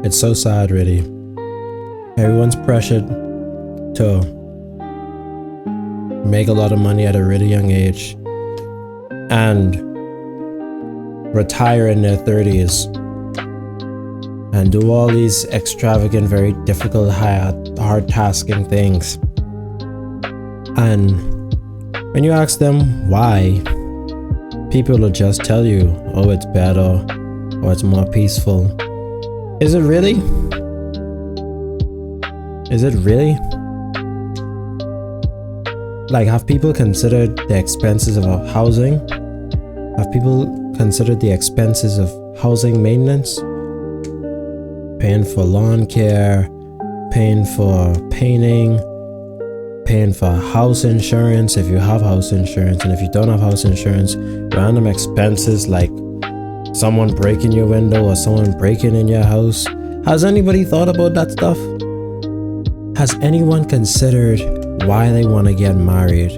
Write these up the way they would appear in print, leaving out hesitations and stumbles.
It's so sad, really. Everyone's pressured to make a lot of money at a really young age and retire in their 30s and do all these extravagant, very difficult, hard tasking things. And when you ask them why, people will just tell you, oh, it's better, or it's more peaceful. Is it really? Is it really? Like, have people considered the expenses of housing? Have people considered the expenses of housing maintenance? Paying for lawn care, paying for painting, paying for house insurance if you have house insurance, and if you don't have house insurance, random expenses like someone breaking your window or someone breaking in your house. Has anybody thought about that stuff? Has anyone considered why they want to get married?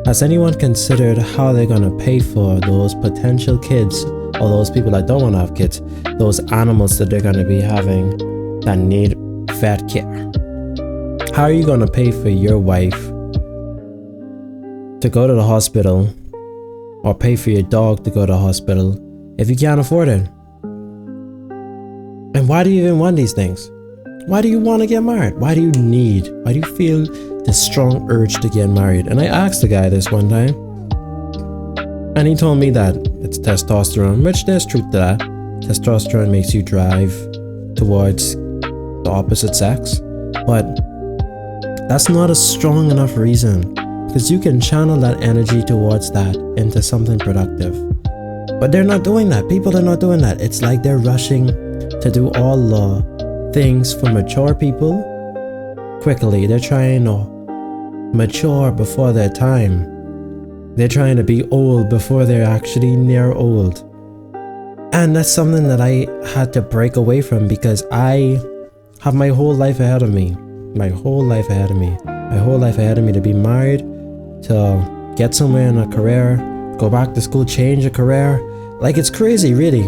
Has anyone considered how they're going to pay for those potential kids, or those people that don't want to have kids, those animals that they're going to be having that need vet care? How are you going to pay for your wife to go to the hospital, or pay for your dog to go to the hospital if you can't afford it? And why do you even want these things? Why do you want to get married? Why do you feel this strong urge to get married? And I asked the guy this one time, and he told me that it's testosterone, which there's truth to that. Testosterone makes you drive towards the opposite sex, but that's not a strong enough reason, because you can channel that energy towards that into something productive. But they're not doing that. People are not doing that. It's like they're rushing to do all the things for mature people quickly. They're trying to mature before their time. They're trying to be old before they're actually near old. And that's something that I had to break away from, because I have my whole life ahead of me. My whole life ahead of me to be married, to get somewhere in a career, go back to school, change a career. Like, it's crazy, really.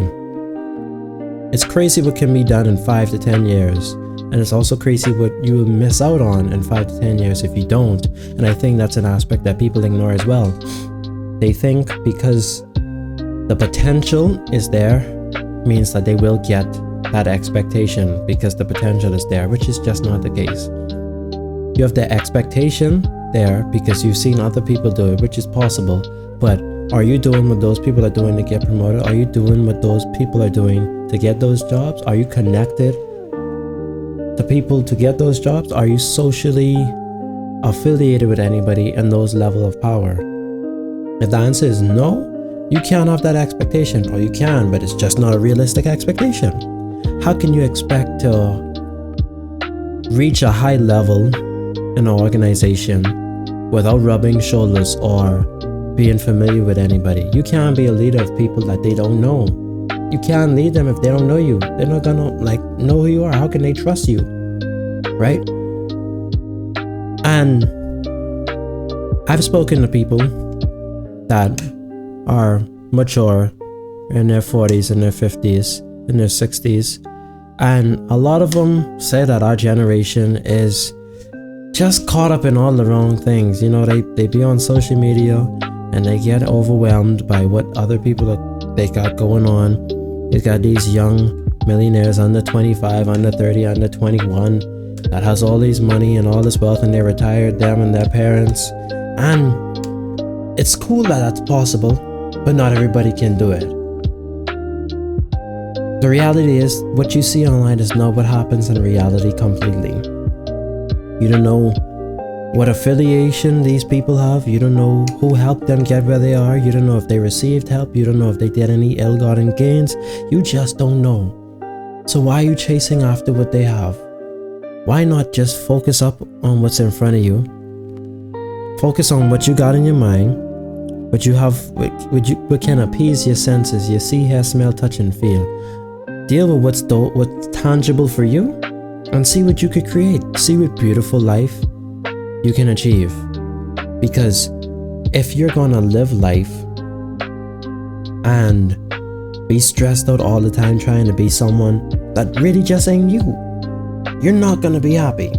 It's crazy what can be done in 5 to 10 years. And it's also crazy what you will miss out on in 5 to 10 years if you don't. And I think that's an aspect that people ignore as well. They think because the potential is there means that they will get that expectation because the potential is there, which is just not the case. You have the expectation there because you've seen other people do it, which is possible. But are you doing what those people are doing to get promoted? Are you doing what those people are doing to get those jobs? Are you connected to people to get those jobs? Are you socially affiliated with anybody in those level of power? If the answer is no, you can't have that expectation. Or you can, but it's just not a realistic expectation. How can you expect to reach a high level in an organization without rubbing shoulders or being familiar with anybody? You can't be a leader of people that they don't know. You can't lead them if they don't know you. They're not gonna know who you are. How can they trust you? Right? And I've spoken to people that are mature in their 40s, in their 50s, in their 60s, and a lot of them say that our generation is just caught up in all the wrong things. You know, they be on social media and they get overwhelmed by what other people they got going on. They got these young millionaires under 25, under 30, under 21 that has all these money and all this wealth, and they retired, them and their parents. And it's cool that that's possible, but not everybody can do it. The reality is, what you see online is not what happens in reality completely. You don't know what affiliation these people have. You don't know who helped them get where they are. You don't know if they received help. You don't know if they did any ill-gotten gains. You just don't know. So why are you chasing after what they have? Why not just focus up on what's in front of you? Focus on what you got in your mind, what you have, what can appease your senses, your see, hear, smell, touch, and feel. Deal with what's tangible for you, and see what you could create. See what beautiful life you can achieve. Because if you're gonna live life and be stressed out all the time trying to be someone that really just ain't you, you're not gonna be happy.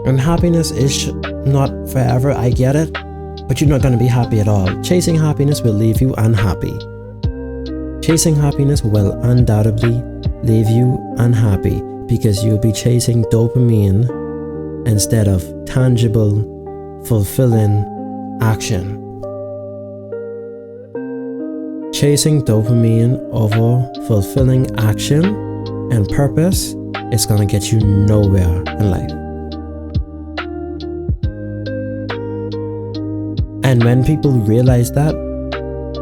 And happiness is not forever, I get it, but you're not gonna be happy at all. Chasing happiness will leave you unhappy. Chasing happiness will undoubtedly leave you unhappy because you'll be chasing dopamine instead of tangible, fulfilling action. Chasing dopamine over fulfilling action and purpose is gonna get you nowhere in life. And when people realize that,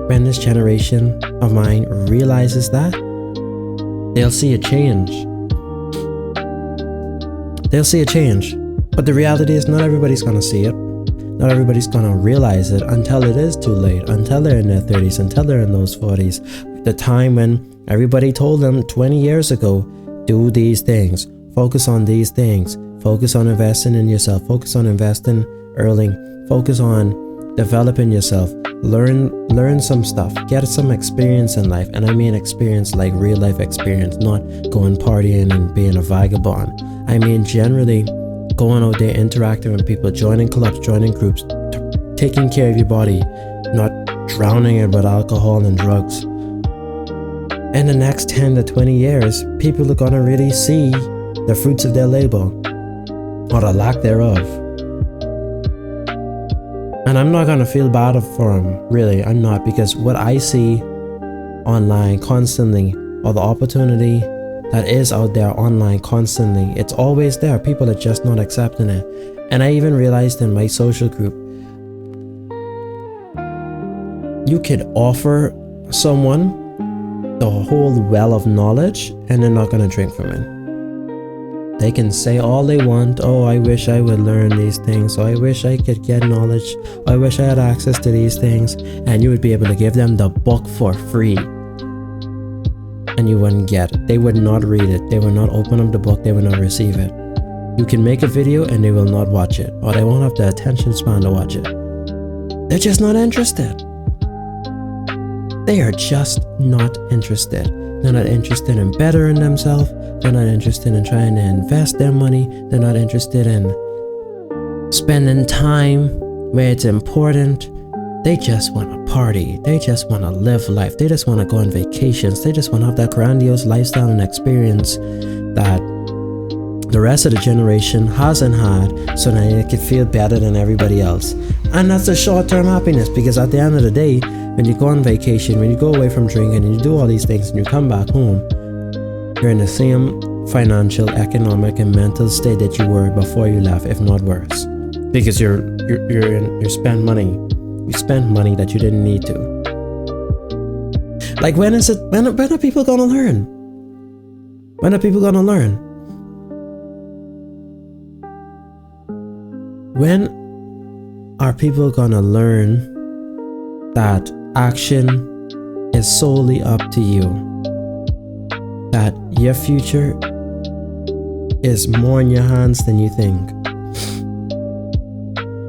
when this generation of mine realizes that, they'll see a change. They'll see a change. But the reality is not everybody's gonna see it. Not everybody's gonna realize it until it is too late, until they're in their 30s, until they're in those 40s. The time when everybody told them 20 years ago, do these things, focus on these things, focus on investing in yourself, focus on investing early, focus on developing yourself, learn some stuff, get some experience in life. And I mean experience like real life experience, not going partying and being a vagabond. I mean generally going out there, interacting with people, joining clubs, joining groups, taking care of your body, not drowning it with alcohol and drugs. In the next 10 to 20 years, people are gonna really see the fruits of their labor, or the lack thereof. And I'm not gonna feel bad for them, really, I'm not, because what I see online constantly, or the opportunity that is out there online constantly, it's always there. People are just not accepting it. And I even realized in my social group, you could offer someone the whole well of knowledge and they're not gonna drink from it. They can say all they want. Oh, I wish I would learn these things. Oh, I wish I could get knowledge. Oh, I wish I had access to these things. And you would be able to give them the book for free. And you wouldn't get it. They would not read it. They would not open up the book. They would not receive it. You can make a video and they will not watch it. Or they won't have the attention span to watch it. They're just not interested. They are just not interested. They're not interested in bettering themselves. They're not interested in trying to invest their money. They're not interested in spending time where it's important. They just want to party. They just want to live life. They just want to go on vacations. They just want to have that grandiose lifestyle and experience that the rest of the generation hasn't had, so that they can feel better than everybody else. And that's a short-term happiness, because at the end of the day, when you go on vacation, when you go away from drinking and you do all these things and you come back home, you're in the same financial, economic, and mental state that you were before you left, if not worse. Because you spend money. You spend money that you didn't need to. Like when are people gonna learn? When are people gonna learn? When are people gonna learn that action is solely up to you? That your future is more in your hands than you think.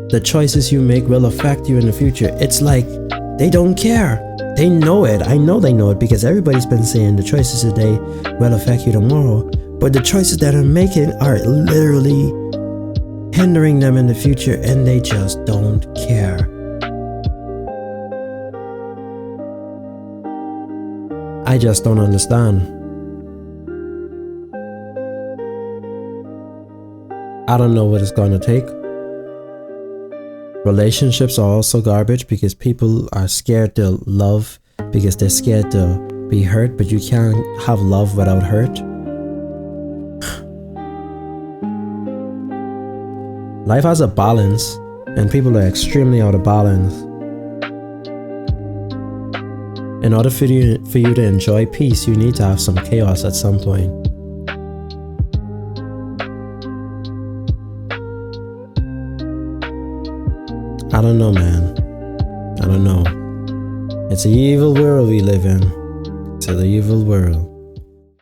The choices you make will affect you in the future. It's like they don't care. They know it. I know they know it, because everybody's been saying the choices today will affect you tomorrow. But the choices that they're making are literally hindering them in the future, and they just don't care. I just don't understand. I don't know what it's gonna take. Relationships are also garbage, because people are scared to love because they're scared to be hurt, but you can't have love without hurt. Life has a balance, and people are extremely out of balance. In order for you to enjoy peace, you need to have some chaos at some point. I don't know, man. I don't know. It's an evil world we live in. It's an evil world.